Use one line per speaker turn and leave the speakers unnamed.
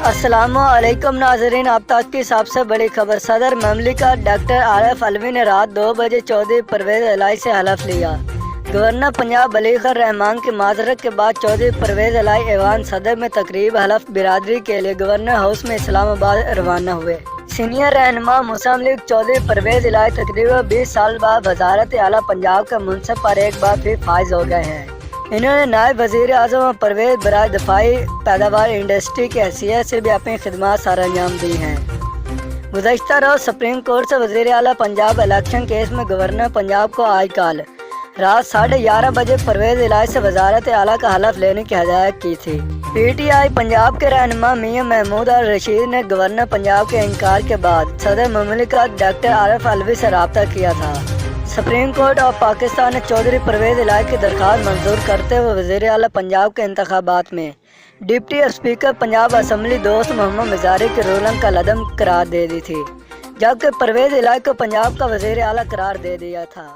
अस्सलाम वालेकुम नाजरीन, अब तक की सबसे बड़ी खबर। सदर ममलिकत डॉक्टर आरिफ अलवी ने रात 2 बजे चौधरी परवेज इलाही से हलफ लिया। गवर्नर पंजाब अलीखर रहमान की माजरत के बाद चौधरी परवेज इलाही ऐवान सदर में तकरीब हलफ बिरादरी के लिए गवर्नर हाउस में इस्लामाबाद रवाना हुए। सीनियर रहनुमा मुस्लिम लीग चौधरी परवेज इलाही तकरीबन 20 साल बाद वजारत आला पंजाब के मुनसब पर एक बार फिर फाइज हो गए हैं। इन्होंने नायब वज़ीर आज़म परवेज बराए दफाई पैदावार इंडस्ट्री की हैसियत से भी अपनी खिदमत सर अंजाम दी हैं। गुज़श्ता रोज़ सुप्रीम कोर्ट से वज़ीर आला पंजाब इलेक्शन केस में गवर्नर पंजाब को आज कल रात 11:30 बजे परवेज इलाही से वजारत आला का हलफ लेने की हदायत की थी। PTI पंजाब के रहनुमा मियां महमूद अल रशीद ने गवर्नर पंजाब के इनकार के बाद सदर ममलिकत डॉक्टर आरिफ अलवी से रब्ता किया था। सुप्रीम कोर्ट ऑफ पाकिस्तान ने चौधरी परवेज इलाही की दरख्वास्त मंजूर करते हुए वज़ीर आला पंजाब के इंतखाबात में डिप्टी स्पीकर पंजाब असम्बली दोस्त मोहम्मद मिजारी की रूलिंग का लदम करार दे दी थी, जबकि परवेज इलाही को पंजाब का वज़ीर आला करार दे दिया था।